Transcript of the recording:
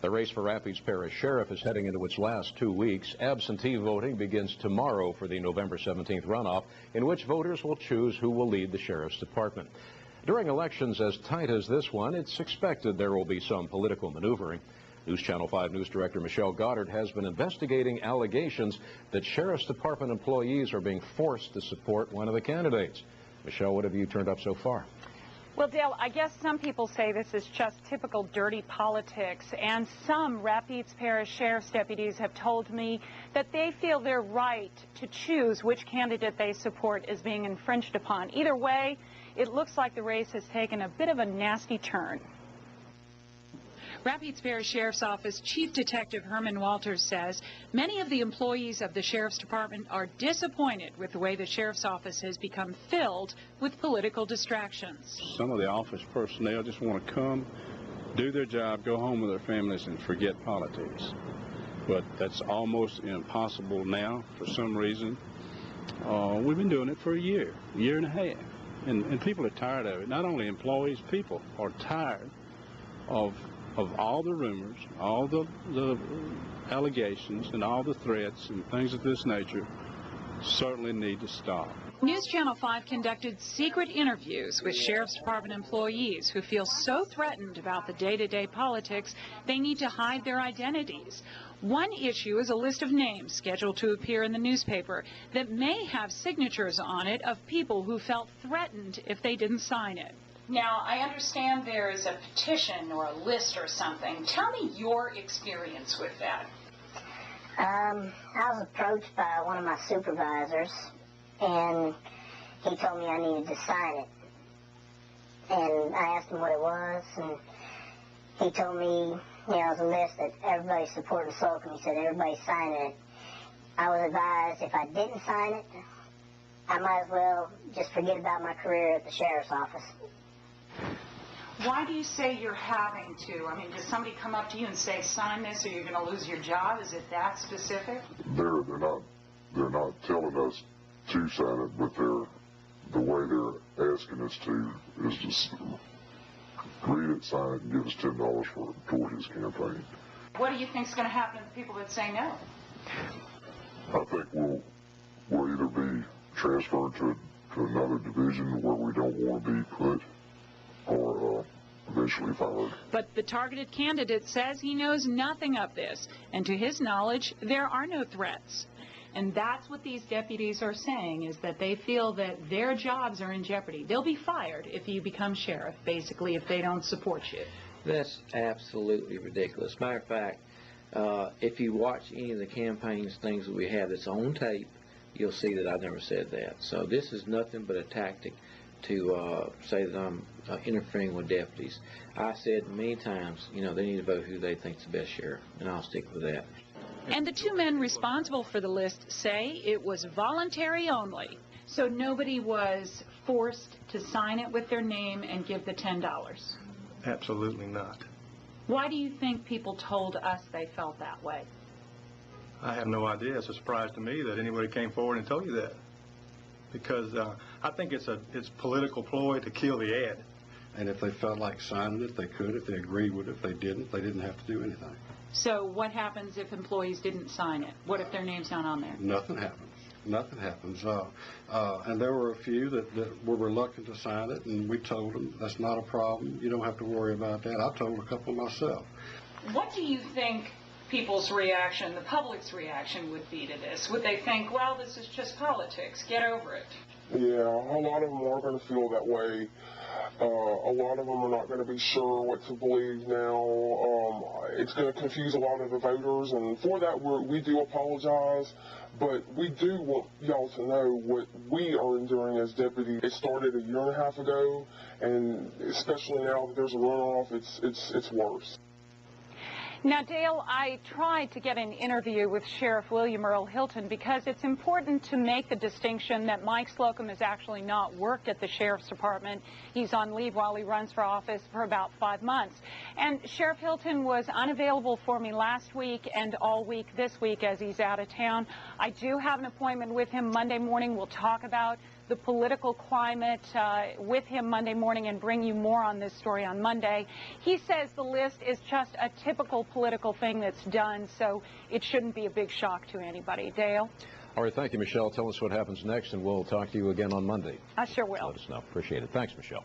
The race for Rapides Parish Sheriff is heading into its last 2 weeks. Absentee voting begins tomorrow for the November 17th runoff, in which voters will choose who will lead the Sheriff's Department. During elections as tight as this one, it's expected there will be some political maneuvering. News Channel 5 News Director Michelle Goddard has been investigating allegations that Sheriff's Department employees are being forced to support one of the candidates. Michelle, what have you turned up so far? Well, Dale, I guess some people say this is just typical dirty politics, and some Rapides Parish Sheriff's deputies have told me that they feel their right to choose which candidate they support is being infringed upon. Either way, it looks like the race has taken a bit of a nasty turn. Rapides Parish Sheriff's Office Chief Detective Herman Walters says many of the employees of the Sheriff's Department are disappointed with the way the Sheriff's Office has become filled with political distractions. Some of the office personnel just want to come, do their job, go home with their families, and forget politics. But that's almost impossible now for some reason. We've been doing it for a year and a half, and people are tired of it. Not only employees, people are tired of all the rumors, all the allegations, and all the threats and things of this nature. Certainly need to stop. News Channel 5 conducted secret interviews with Sheriff's Department employees who feel so threatened about the day-to-day politics they need to hide their identities. One issue is a list of names scheduled to appear in the newspaper that may have signatures on it of people who felt threatened if they didn't sign it. Now, I understand there is a petition or a list or something. Tell me your experience with that. I was approached by one of my supervisors, and he told me I needed to sign it. And I asked him what it was, and he told me, it was a list that everybody supporting Slocum. He said everybody signing it. I was advised if I didn't sign it, I might as well just forget about my career at the Sheriff's Office. Why do you say you're having to? I mean, does somebody come up to you and say, sign this or you're going to lose your job? Is it that specific? They're not telling us to sign it, but the way they're asking us to is just read it, sign it, and give us $10 toward his campaign. What do you think is going to happen to the people that say no? I think we'll either be transferred to another division where we don't want to be put, or eventually fired. But the targeted candidate says he knows nothing of this, and to his knowledge, there are no threats. And that's what these deputies are saying, is that they feel that their jobs are in jeopardy. They'll be fired if you become sheriff, basically, if they don't support you. That's absolutely ridiculous. Matter of fact, if you watch any of the campaigns, things that we have that's on tape, you'll see that I've never said that. So this is nothing but a tactic to say that I'm interfering with deputies. I said many times, they need to vote who they think is the best sheriff, and I'll stick with that. And the two men responsible for the list say it was voluntary only. So nobody was forced to sign it with their name and give the $10? Absolutely not. Why do you think people told us they felt that way? I have no idea. It's a surprise to me that anybody came forward and told you that. Because I think it's political ploy to kill the ad. And if they felt like signing it, they could. If they agreed with it, if they didn't have to do anything. So what happens if employees didn't sign it? What if their name's not on there? Nothing happens. Nothing happens. And there were a few that were reluctant to sign it, and we told them that's not a problem. You don't have to worry about that. I told a couple myself. What do you think people's reaction, the public's reaction would be to this? Would they think, well, this is just politics, get over it? Yeah, a lot of them are going to feel that way. A lot of them are not going to be sure what to believe now. It's going to confuse a lot of the voters, and for that we do apologize, but we do want y'all to know what we are enduring as deputies. It started a year and a half ago, and especially now that there's a runoff, it's worse. Now, Dale, I tried to get an interview with Sheriff William Earl Hilton because it's important to make the distinction that Mike Slocum has actually not worked at the Sheriff's Department. He's on leave while he runs for office for about 5 months. And Sheriff Hilton was unavailable for me last week and all week this week as he's out of town. I do have an appointment with him Monday morning. We'll talk about the political climate with him Monday morning and bring you more on this story on Monday. He says the list is just a typical political thing that's done, so it shouldn't be a big shock to anybody. Dale? All right, thank you, Michelle. Tell us what happens next, and we'll talk to you again on Monday. I sure will. Let us know. Appreciate it. Thanks, Michelle.